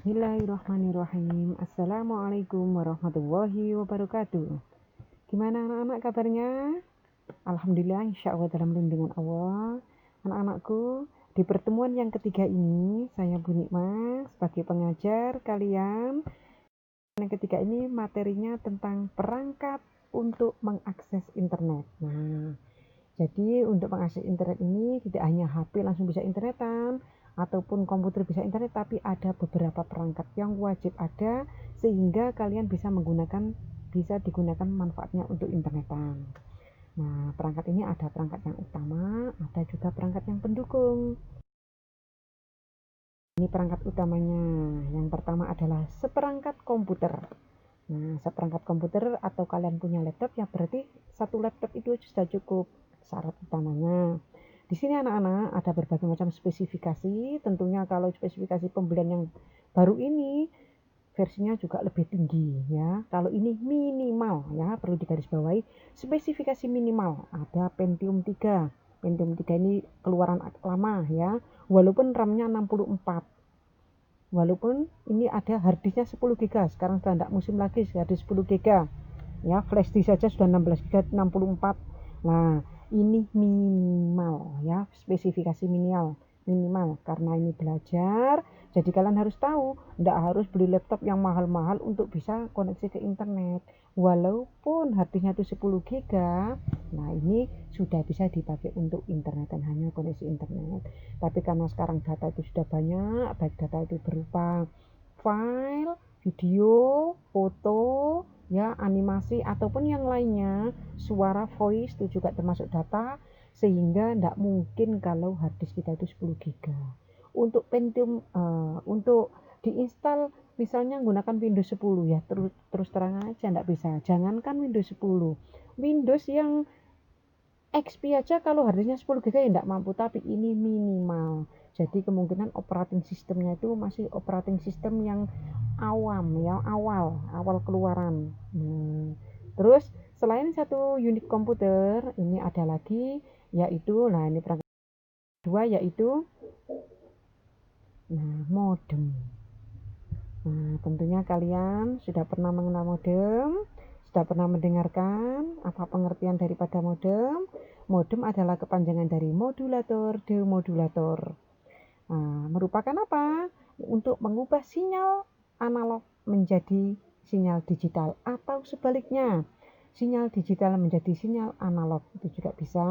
Bismillahirrahmanirrahim. Assalamualaikum warahmatullahi wabarakatuh. Gimana anak-anak kabarnya? Alhamdulillah, insya Allah dalam lindungan Allah. Anak-anakku, di pertemuan yang ketiga ini saya Bu Nikmah sebagai pengajar kalian. Yang ketiga ini materinya tentang perangkat untuk mengakses internet. Nah, jadi untuk mengakses internet ini tidak hanya HP langsung bisa internetan ataupun komputer bisa internet, tapi ada beberapa perangkat yang wajib ada sehingga kalian bisa digunakan manfaatnya untuk internetan. Nah, perangkat ini ada perangkat yang utama, ada juga perangkat yang pendukung. Ini perangkat utamanya. Yang pertama adalah seperangkat komputer. Nah, seperangkat komputer atau kalian punya laptop ya berarti satu laptop itu sudah cukup syarat utamanya. Di sini anak-anak ada berbagai macam spesifikasi. Tentunya kalau spesifikasi pembelian yang baru ini versinya juga lebih tinggi ya. Kalau ini minimal ya, perlu digarisbawahi spesifikasi minimal. Ada Pentium 3. Pentium 3 ini keluaran lama ya. Walaupun RAM-nya 64. Walaupun ini ada harddisknya 10 GB, sekarang sudah tidak musim lagi harddisk 10 GB ya, flash disk saja sudah 16 GB 64. Nah, ini minimal ya, spesifikasi minimal karena ini belajar, jadi kalian harus tahu, tidak harus beli laptop yang mahal-mahal untuk bisa koneksi ke internet. Walaupun harddisknya itu 10 GB, nah ini sudah bisa dipakai untuk internet dan hanya koneksi internet. Tapi karena sekarang data itu sudah banyak, baik data itu berupa file, video, foto, ya animasi ataupun yang lainnya, suara, voice itu juga termasuk data, sehingga tidak mungkin kalau harddisk kita itu 10 GB. Untuk Pentium untuk diinstal misalnya menggunakan Windows 10 ya, terus terang aja tidak bisa. Jangankan Windows 10, Windows yang XP aja kalau harddisknya 10 GB ya tidak mampu, tapi ini minimal. Jadi kemungkinan operating sistemnya itu masih operating sistem yang awam ya, awal keluaran. Terus selain satu unit komputer ini ada lagi yaitu, nah ini perangkat kedua yaitu modem. Nah, tentunya kalian sudah pernah mengenal modem, sudah pernah mendengarkan apa pengertian daripada modem. Modem adalah kepanjangan dari modulator demodulator. Nah, merupakan apa? Untuk mengubah sinyal analog menjadi sinyal digital atau sebaliknya, sinyal digital menjadi sinyal analog, itu juga bisa.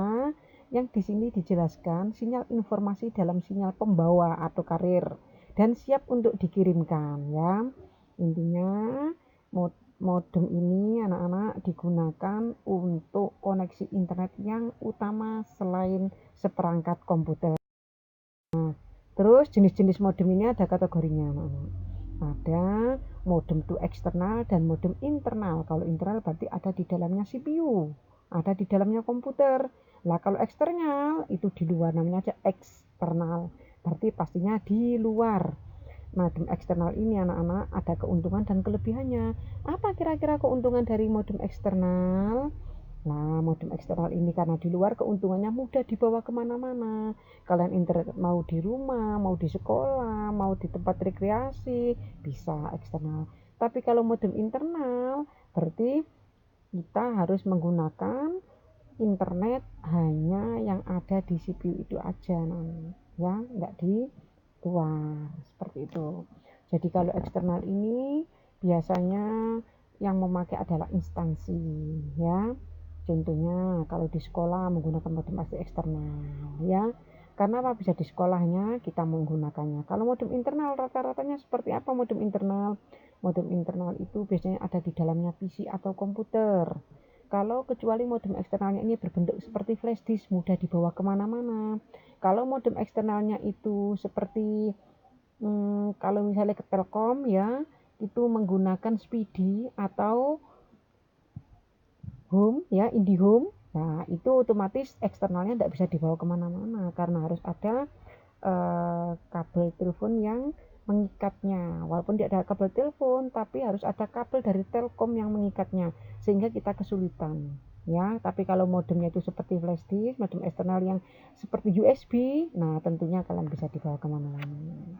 Yang di sini dijelaskan sinyal informasi dalam sinyal pembawa atau karir dan siap untuk dikirimkan ya. Intinya modem ini anak-anak digunakan untuk koneksi internet yang utama selain seperangkat komputer. Terus jenis-jenis modem ini ada kategorinya anak-anak. Ada modem itu eksternal dan modem internal. Kalau internal berarti ada di dalamnya CPU, ada di dalamnya komputer. Lah kalau eksternal itu di luar, namanya aja eksternal. Berarti pastinya di luar. Modem eksternal ini anak-anak ada keuntungan dan kelebihannya. Apa kira-kira keuntungan dari modem eksternal? Nah, modem eksternal ini karena di luar keuntungannya mudah dibawa kemana-mana. Kalian internet mau di rumah, mau di sekolah, mau di tempat rekreasi, bisa eksternal. Tapi kalau modem internal, berarti kita harus menggunakan internet hanya yang ada di CPU itu aja, ya, nggak di luar, seperti itu. Jadi kalau eksternal ini biasanya yang memakai adalah instansi, ya. Contohnya kalau di sekolah menggunakan modem eksternal ya. Karena apa, bisa di sekolahnya kita menggunakannya. Kalau modem internal rata-ratanya seperti apa modem internal? Modem internal itu biasanya ada di dalamnya PC atau komputer. Kalau kecuali modem eksternalnya ini berbentuk seperti flash disk, mudah dibawa kemana-mana. Kalau modem eksternalnya itu seperti kalau misalnya ke Telkom ya, itu menggunakan Speedy atau Home ya, IndiHome. Nah itu otomatis eksternalnya tidak bisa dibawa kemana-mana karena harus ada kabel telepon yang mengikatnya. Walaupun tidak ada kabel telepon, tapi harus ada kabel dari Telkom yang mengikatnya sehingga kita kesulitan ya. Tapi kalau modemnya itu seperti flash disk, modem eksternal yang seperti USB, nah tentunya kalian bisa dibawa kemana-mana.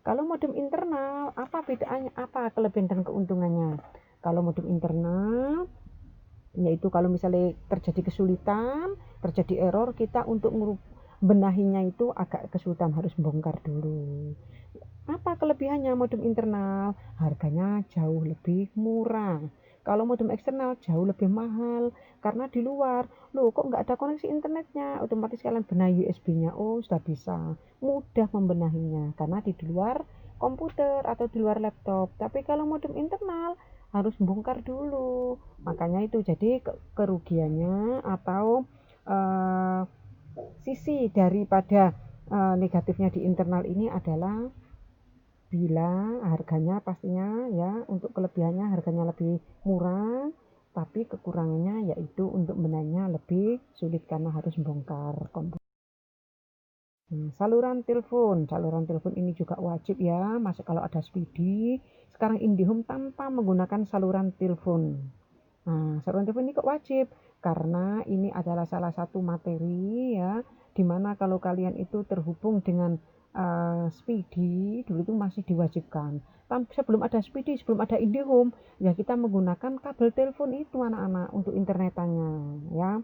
Kalau modem internal, apa bedanya, apa kelebihan dan keuntungannya? Kalau modem internal, yaitu kalau misalnya terjadi kesulitan, terjadi error, kita untuk benahinya itu agak kesulitan, harus bongkar dulu. Apa kelebihannya modem internal? Harganya jauh lebih murah. Kalau modem eksternal jauh lebih mahal, karena di luar, loh kok nggak ada koneksi internetnya, otomatis kalian benahi USB-nya, oh sudah bisa, mudah membenahinya, karena di luar komputer atau di luar laptop. Tapi kalau modem internal harus bongkar dulu, makanya itu jadi kerugiannya atau uh, sisi daripada negatifnya di internal ini adalah bila harganya pastinya ya, untuk kelebihannya harganya lebih murah, tapi kekurangannya yaitu untuk benarnya lebih sulit karena harus bongkar komputer. Saluran telepon ini juga wajib ya, masih kalau ada Speedy. Sekarang IndiHome tanpa menggunakan saluran telepon. Nah, saluran telepon ini kok wajib? Karena ini adalah salah satu materi ya, dimana kalau kalian itu terhubung dengan Speedy, dulu itu masih diwajibkan. Sebelum ada Speedy, sebelum ada IndiHome, ya kita menggunakan kabel telepon itu anak-anak untuk internetannya ya.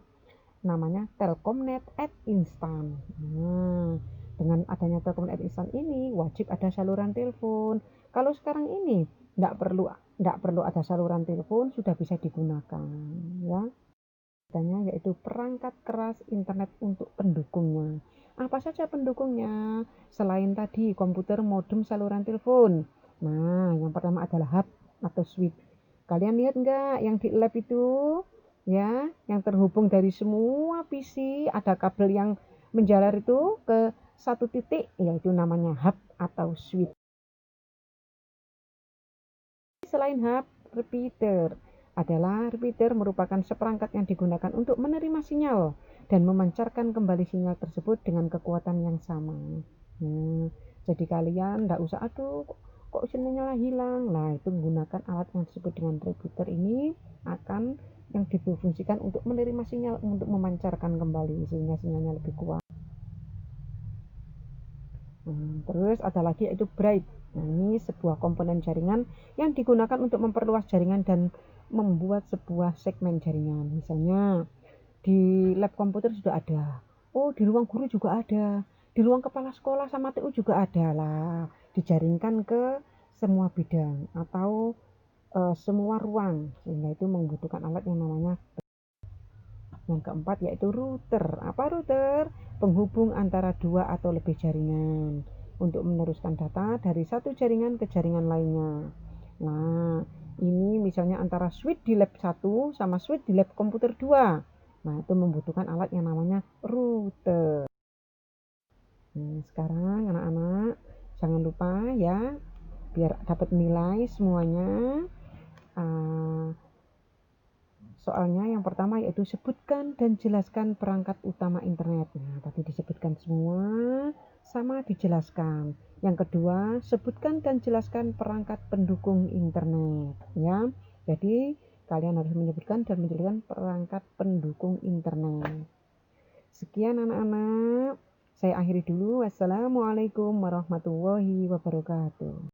Namanya Telkomnet Instan. Nah, dengan adanya Telkomnet Instan ini wajib ada saluran telepon. Kalau sekarang ini tidak perlu ada saluran telepon, sudah bisa digunakan ya. Yaitu perangkat keras internet untuk pendukungnya. Apa saja pendukungnya? Selain tadi komputer, modem, saluran telepon. Nah, yang pertama adalah hub atau switch. Kalian lihat nggak yang di lab itu? Ya, yang terhubung dari semua PC, ada kabel yang menjalar itu ke satu titik, yaitu namanya hub atau switch. Selain hub, repeater merupakan seperangkat yang digunakan untuk menerima sinyal dan memancarkan kembali sinyal tersebut dengan kekuatan yang sama. Jadi kalian tidak usah aduh kok sinyalnya hilang. Nah, itu menggunakan alat yang disebut dengan repeater ini akan yang difungsikan untuk menerima sinyal untuk memancarkan kembali sehingga sinyalnya lebih kuat. Terus ada lagi yaitu bright. Nah, ini sebuah komponen jaringan yang digunakan untuk memperluas jaringan dan membuat sebuah segmen jaringan. Misalnya di lab komputer sudah ada, oh di ruang guru juga ada, di ruang kepala sekolah sama TU juga ada lah, dijaringkan ke semua bidang atau semua ruang, sehingga itu membutuhkan alat yang namanya. Yang keempat yaitu router. Apa router? Penghubung antara dua atau lebih jaringan untuk meneruskan data dari satu jaringan ke jaringan lainnya. Nah, ini misalnya antara switch di lab 1 sama switch di lab komputer 2. Nah, itu membutuhkan alat yang namanya router. Nah, sekarang anak-anak jangan lupa ya, biar dapat nilai semuanya. Soalnya yang pertama yaitu sebutkan dan jelaskan perangkat utama internet. Nah, tadi disebutkan semua sama dijelaskan. Yang kedua, sebutkan dan jelaskan perangkat pendukung internet ya. Jadi kalian harus menyebutkan dan menjelaskan perangkat pendukung internet. Sekian anak-anak. Saya akhiri dulu. Wassalamualaikum warahmatullahi wabarakatuh.